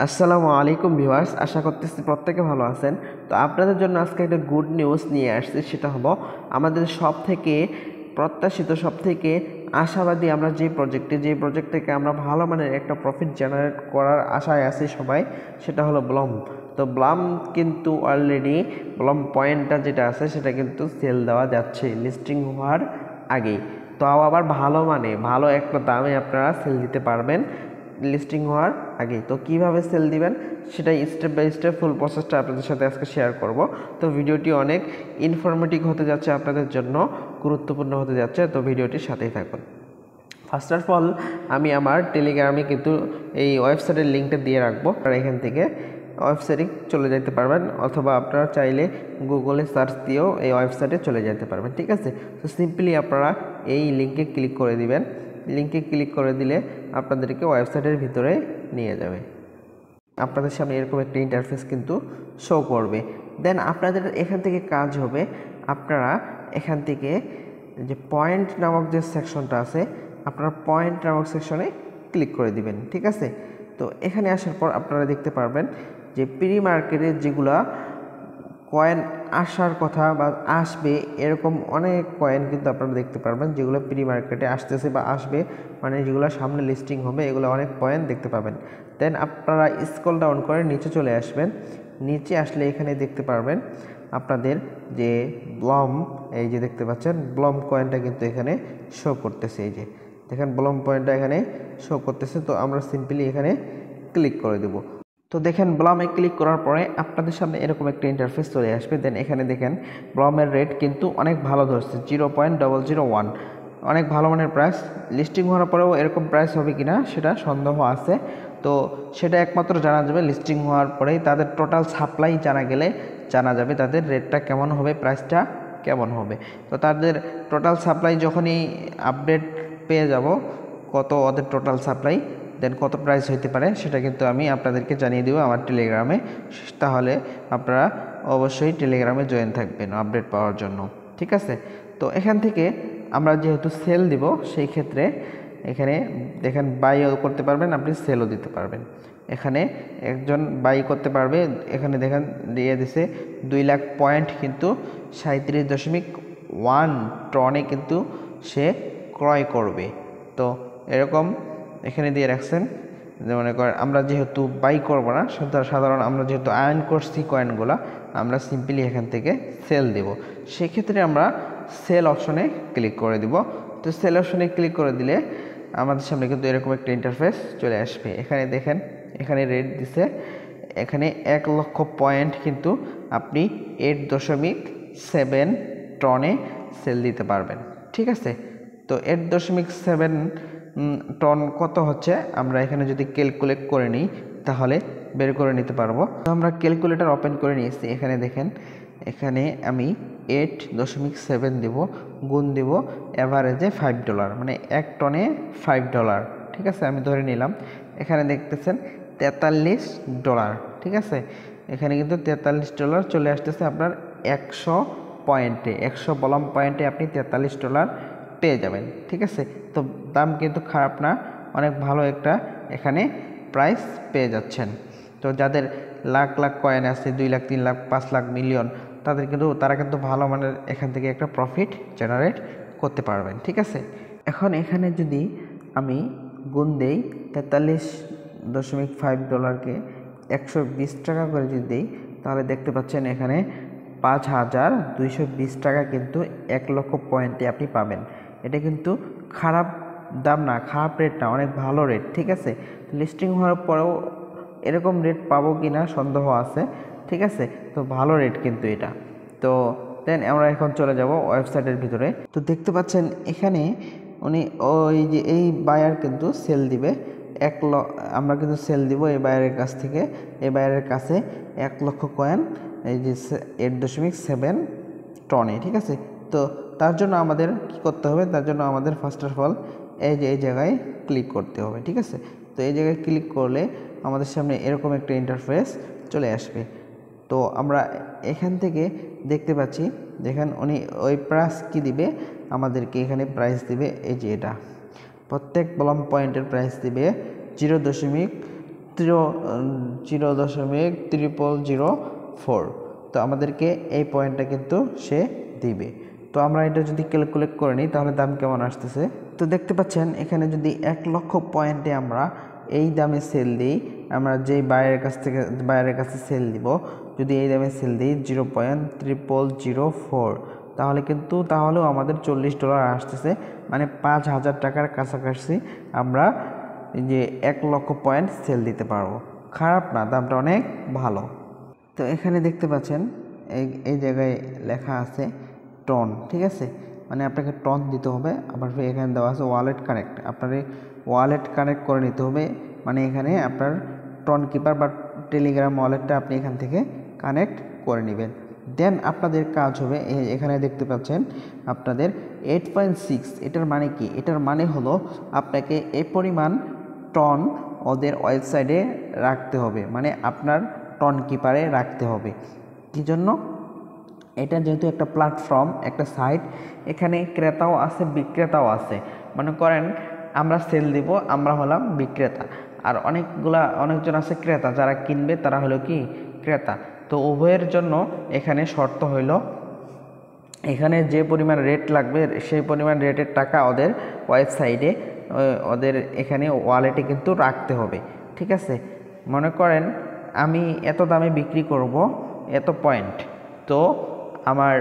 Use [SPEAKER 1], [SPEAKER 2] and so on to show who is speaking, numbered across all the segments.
[SPEAKER 1] আসসালামু আলাইকুম ভিউয়ার্স, আশা করতেছি প্রত্যেকে ভালো আছেন। তো আপনাদের জন্য আজকে একটা গুড নিউজ নিয়ে আসছি। সেটা হলো আমাদের সবথেকে প্রত্যাশিত, সবথেকে আশাবাদী আমরা যে প্রজেক্ট থেকে আমরা ভালো মানের একটা প্রফিট জেনারেট করার আশায় আছি সবাই, সেটা হলো ব্লম। তো ব্লম কিন্তু অলরেডি ব্লম পয়েন্টটা যেটা আছে সেটা কিন্তু সেল দেওয়া যাচ্ছে লিস্টিং হওয়ার আগেই। তো আবার ভালো একটা দামে আপনারা সেল দিতে পারবেন লিস্টিং হওয়ার আগে। তো কিভাবে সেল দিবেন সেটাই স্টেপ বাই স্টেপ ফুল প্রসেসটা আপনাদের সাথে আজকে শেয়ার করব। তো ভিডিওটি অনেক ইনফরমেটিভ হতে যাচ্ছে, আপনাদের জন্য গুরুত্বপূর্ণ হতে যাচ্ছে। তো ভিডিওটির সাথেই থাকুন। ফার্স্ট অফ অল আমি আমার টেলিগ্রামে কিন্তু এই ওয়েবসাইটের লিঙ্কটা দিয়ে রাখবো, আর এখান থেকে ওয়েবসাইটে চলে যেতে পারবেন, অথবা আপনারা চাইলে গুগলে সার্চ দিয়েও এই ওয়েবসাইটে চলে যেতে পারবেন। ঠিক আছে, তো সিম্পলি আপনারা এই লিঙ্কে ক্লিক করে দিবেন। লিঙ্কে ক্লিক করে দিলে আপনাদেরকে ওয়েবসাইটের ভিতরে নিয়ে যাবে। আপনাদের সামনে এরকম একটা ইন্টারফেস কিন্তু শো করবে। দেন আপনাদের এখান থেকে কাজ হবে, আপনারা এখান থেকে যে পয়েন্ট নামক যে সেকশনটা আছে, আপনারা পয়েন্ট নামক সেকশনে ক্লিক করে দিবেন। ঠিক আছে, তো এখানে আসার পর আপনারা দেখতে পারবেন যে প্রি মার্কেটে যেগুলা কয়েন আসার কথা বা আসবে, এরকম অনেক কয়েন কিন্তু আপনারা দেখতে পারবেন যেগুলো প্রি মার্কেটে আসতেছে বা আসবে, মানে যেগুলো সামনে লিস্টিং হবে, এগুলো অনেক কয়েন দেখতে পাবেন। দেন আপনারা স্ক্রল ডাউন করে নিচে চলে আসবেন। নিচে আসলে এখানে দেখতে পারবেন আপনাদের যে ব্লম, এই যে দেখতে পাচ্ছেন ব্লম কয়েনটা কিন্তু এখানে শো করতেছে। এই যে দেখেন ব্লম পয়েন্টটা এখানে শো করতেছে। তো আমরা সিম্পলি এখানে ক্লিক করে দেব। তো দেখেন ব্লমে ক্লিক করার পরে আপনাদের সামনে এরকম একটা ইন্টারফেস চলে আসবে। দেন এখানে দেখেন ব্লমের রেট কিন্তু অনেক ভালো ধরছে, 0.001, অনেক ভালো মানের প্রাইস। লিস্টিং হওয়ার পরেও এরকম প্রাইস হবে কিনা সেটা সন্দেহ আছে। তো সেটা একমাত্র জানা যাবে লিস্টিং হওয়ার পরেই, তাদের টোটাল সাপ্লাই জানা গেলে জানা যাবে তাদের রেটটা কেমন হবে, প্রাইসটা কেমন হবে। তো তাদের টোটাল সাপ্লাই যখনই আপডেট পেয়ে যাব, কত ওদের টোটাল সাপ্লাই, দেন কত প্রাইস হইতে পারে, সেটা কিন্তু আমি আপনাদেরকে জানিয়ে দেবো আমার টেলিগ্রামে। তাহলে আপনারা অবশ্যই টেলিগ্রামে জয়েন থাকবেন আপডেট পাওয়ার জন্য। ঠিক আছে, তো এখান থেকে আমরা যেহেতু সেল দিব, সেই ক্ষেত্রে এখানে দেখেন বাইও করতে পারবেন, আপনি সেলও দিতে পারবেন। এখানে একজন বাই করতে পারবে, এখানে দেখেন দিয়ে দিছে 2 লাখ পয়েন্ট, কিন্তু 37.1 টনে কিন্তু সে ক্রয় করবে। তো এরকম এখানে দিয়ে রাখছেন যে মনে করেন আমরা যেহেতু বাই করবো না, সাধারণ আমরা যেহেতু আয়ন করছি কয়েনগুলো, আমরা সিম্পলি এখান থেকে সেল দেব। সেক্ষেত্রে আমরা সেল অপশনে ক্লিক করে দিব। তো সেল অপশনে ক্লিক করে দিলে আমাদের সামনে কিন্তু এরকম একটা ইন্টারফেস চলে আসবে। এখানে দেখেন এখানে রেট দিছে, এখানে 1 লক্ষ পয়েন্ট কিন্তু আপনি 8.7 টনে সেল দিতে পারবেন। ঠিক আছে, তো 8.7 টন কত হচ্ছে, আমরা এখানে যদি ক্যালকুলেট করে নিই তাহলে বের করে নিতে পারবো। তো আমরা ক্যালকুলেটর ওপেন করে নিয়েছি। এখানে দেখেন, এখানে আমি 8.7 দেব, গুণ দেব অ্যাভারেজে $5, মানে 1 টনে $5। ঠিক আছে, আমি ধরে নিলাম। এখানে দেখতেছেন $43। ঠিক আছে, এখানে কিন্তু $43 চলে আসতেছে আপনার 100 পয়েন্টে, 100 ব্লম পয়েন্টে আপনি $43 পেয়ে যাবেন। ঠিক আছে, তো দাম কিন্তু খারাপ না, অনেক ভালো একটা এখানে প্রাইস পেয়ে যাচ্ছেন। তো যাদের লাখ লাখ কয়েন আছে, 2 লাখ 3 লাখ 5 লাখ মিলিয়ন, তারা কিন্তু ভালো মানের এখান থেকে একটা প্রফিট জেনারেট করতে পারবেন। ঠিক আছে, এখন এখানে যদি আমি গুণ দেই $43.5কে 120 টাকা করে যদি দেই, তাহলে দেখতে পাচ্ছেন এখানে 5,220 টাকা কিন্তু 1 লক্ষ পয়েন্টে আপনি পাবেন। এটা কিন্তু খারাপ দাম না, খারাপ রেট না, অনেক ভালো রেট। ঠিক আছে, লিস্টিং হওয়ার পরেও এরকম রেট পাবো কি না সন্দেহ আছে। ঠিক আছে, তো ভালো রেট কিন্তু এটা। তো দেন আমরা এখন চলে যাব ওয়েবসাইটের ভিতরে। তো দেখতে পাচ্ছেন এখানে উনি ওই যে এই বায়ার কিন্তু সেল দিবে আমরা কিন্তু সেল দিব এই বায়ারের কাছ থেকে, এই বায়ারের কাছে 1 লক্ষ কয়েন, এই যে 8.7 টনে। ঠিক আছে, তো তার জন্য আমাদের কি করতে হবে, তার জন্য আমাদের ফার্স্ট অফ অল এই জায়গায় ক্লিক করতে হবে। ঠিক আছে, তো এই জায়গায় ক্লিক করলে আমাদের সামনে এরকম একটা ইন্টারফেস চলে আসবে। তো আমরা এখান থেকে দেখতে পাচ্ছি, দেখেন উনি ওই প্রাইস কি দিবে আমাদেরকে, এখানে প্রাইস দিবে এই যে এটা, প্রত্যেক ব্লম পয়েন্টের প্রাইস দিবে 0.0004। তো আমাদেরকে এই পয়েন্টটা কিন্তু সে দিবে। তো আমরা এটা যদি ক্যালকুলেট করে নিই তাহলে দাম কেমন আসতেছে। তো দেখতে পাচ্ছেন এখানে যদি 1 লক্ষ পয়েন্টে আমরা এই দামে সেল দিই, আমরা যেই বাইরের কাছে সেল দিব, যদি এই দামে সেল দিই 0.0004, তাহলেও আমাদের $40 আসতেছে, মানে 5,000 টাকার কাছাকাছি আমরা যে 1 লক্ষ পয়েন্ট সেল দিতে পারবো। খারাপ না, দামটা অনেক ভালো। তো এখানে দেখতে পাচ্ছেন এই জায়গায় লেখা আছে টন, ঠিক আছে, মানে আপনাকে টন দিতে হবে। আবার এখানে দেওয়া আছে ওয়ালেট কানেক্ট, আপনার ওয়ালেট কানেক্ট করে নিতে হবে, মানে এখানে আপনার টন কিপার বা টেলিগ্রাম ওয়ালেটটা আপনি এখান থেকে কানেক্ট করে নেবেন। দেন আপনাদের কাজ হবে, এখানে দেখতে পাচ্ছেন আপনাদের 8.6। এটার মানে কি? এটার মানে হলো আপনাকে এই পরিমাণ টন ওদের ওয়েবসাইটে রাখতে হবে, মানে আপনার টন কিপারে রাখতে হবে। কি জন্য? এটা যেহেতু একটা প্ল্যাটফর্ম, একটা সাইট, এখানে ক্রেতাও আছে বিক্রেতাও আছে। মনে করেন আমরা সেল দিব, আমরা হলাম বিক্রেতা, আর অনেকজন আছে ক্রেতা, যারা কিনবে তারা হলো কি ক্রেতা। তো উভয়ের জন্য এখানে শর্ত হইল, এখানে যে পরিমাণ রেট লাগবে সেই পরিমাণ রেটের টাকা ওদের ওয়েবসাইটে, ওদের এখানে ওয়ালেটে কিন্তু রাখতে হবে, ঠিক আছে। মনে করেন আমি এত দামে বিক্রি করব এত পয়েন্ট, তো আমার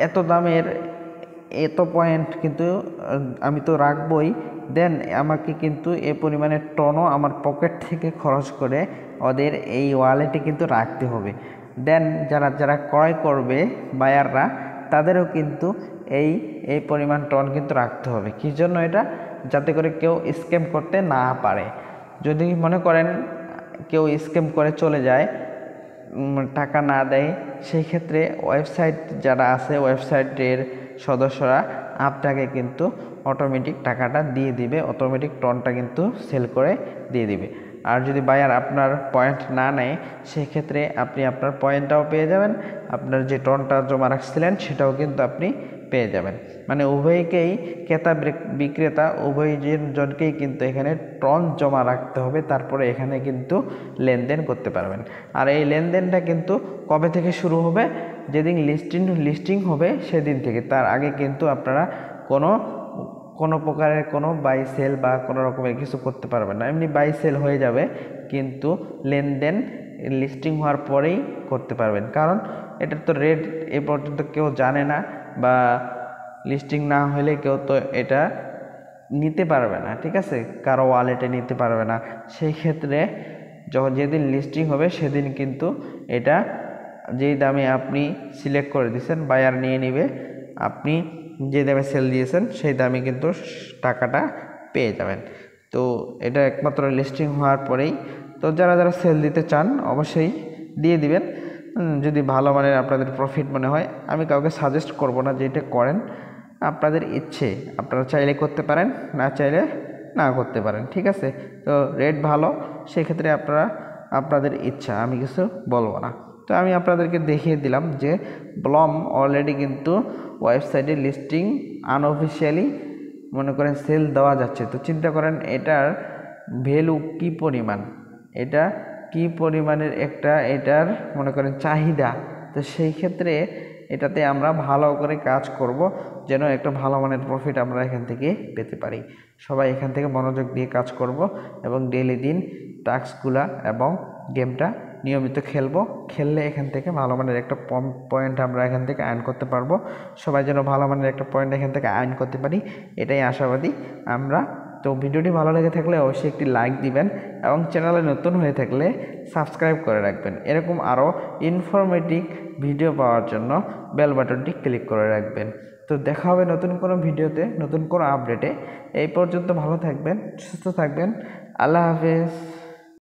[SPEAKER 1] এত দামের এত পয়েন্ট কিন্তু আমি তো রাখবই, দেন আমাকে কিন্তু এ পরিমাণের টনও আমার পকেট থেকে খরচ করে ওদের এই ওয়ালেটে কিন্তু রাখতে হবে। দেন যারা ক্রয় করবে বায়াররা, তাদেরও কিন্তু এই পরিমাণ টন কিন্তু রাখতে হবে। কী জন্য? এটা যাতে করে কেউ স্ক্যাম করতে না পারে। যদি মনে করেন কেউ স্ক্যাম করে চলে যায়, টাকা না দেয়, সেই ক্ষেত্রে ওয়েবসাইট যারা আছে, ওয়েবসাইটের সদস্যরা আপনাকে কিন্তু অটোমেটিক টাকাটা দিয়ে দিবে, অটোমেটিক টনটা কিন্তু সেল করে দিয়ে দিবে। আর যদি বায়ার আপনার পয়েন্ট না নেয়, সেই ক্ষেত্রে আপনি আপনার পয়েন্টটাও পেয়ে যাবেন, আপনার যে টনটা জমা রাখছিলেন সেটাও কিন্তু আপনি পেয়ে যাবেন। মানে উভয়কেই, ক্রেতা বিক্রেতা উভয়জনকেই কিন্তু এখানে টন জমা রাখতে হবে, তারপরে এখানে কিন্তু লেনদেন করতে পারবেন। আর এই লেনদেনটা কিন্তু কবে থেকে শুরু হবে? যেদিন লিস্টিং হবে সেদিন থেকে। তার আগে কিন্তু আপনারা কোনো প্রকারের কোনো বাই সেল বা কোনো রকমের কিছু করতে পারবেন না। এমনি বাই সেল হয়ে যাবে, কিন্তু লেনদেন লিস্টিং হওয়ার পরেই করতে পারবেন, কারণ এটার তো রেট এ পর্যন্ত কেউ জানে না, বা লিস্টিং না হলে কেউ তো এটা নিতে পারবে না, ঠিক আছে, কারো ওয়ালেটে নিতে পারবে না। সেই ক্ষেত্রে যেদিন লিস্টিং হবে সেদিন কিন্তু এটা যেই দামে আপনি সিলেক্ট করে দিয়েছেন বায়ার নিয়ে নেবে, আপনি যে দামে সেল দিয়েছেন সেই দামে কিন্তু টাকাটা পেয়ে যাবেন। তো এটা একমাত্র লিস্টিং হওয়ার পরেই। তো যারা সেল দিতে চান অবশ্যই দিয়ে দিবেন, যদি ভালো মানের আপনাদের প্রফিট মনে হয়। আমি কাউকে সাজেস্ট করব না যে এটা করেন, আপনাদের ইচ্ছে, আপনারা চাইলে করতে পারেন, না চাইলে না করতে পারেন, ঠিক আছে। তো রেট ভালো, সেক্ষেত্রে আপনাদের ইচ্ছা, আমি কিছু বলবো না। তো আমি আপনাদেরকে দেখিয়ে দিলাম যে ব্লম অলরেডি কিন্তু ওয়েবসাইটে লিস্টিং আনঅফিসিয়ালি মনে করেন সেল দেওয়া যাচ্ছে। তো চিন্তা করেন এটার ভ্যালু কি পরিমাণ, এটা কি পরিমাণের এটার মনে করেন চাহিদা। তো সেই ক্ষেত্রে এটাতে আমরা ভালো করে কাজ করব, যেন একটা ভালো মানের প্রফিট আমরা এখান থেকে পেতে পারি। সবাই এখান থেকে মনোযোগ দিয়ে কাজ করব এবং ডেইলি দিন টাস্কগুলা এবং গেমটা নিয়মিত খেললে এখান থেকে ভালো মানের একটা পয়েন্ট আমরা এখান থেকে আর্ন করতে পারবো। সবাই যেন ভালো মানের একটা পয়েন্ট এখান থেকে আর্ন করতে পারি, এটাই আশাবাদী আমরা। তো ভিডিওটি ভালো লেগে থাকলে অবশ্যই একটি লাইক দিবেন এবং চ্যানেলে নতুন হয়ে থাকলে সাবস্ক্রাইব করে রাখবেন। এরকম আরও ইনফরমেটিভ ভিডিও পাওয়ার জন্য বেল বাটনটি ক্লিক করে রাখবেন। তো দেখা হবে নতুন কোনো ভিডিওতে, নতুন কোনো আপডেটে। এই পর্যন্ত ভালো থাকবেন, সুস্থ থাকবেন। আল্লাহ হাফেজ।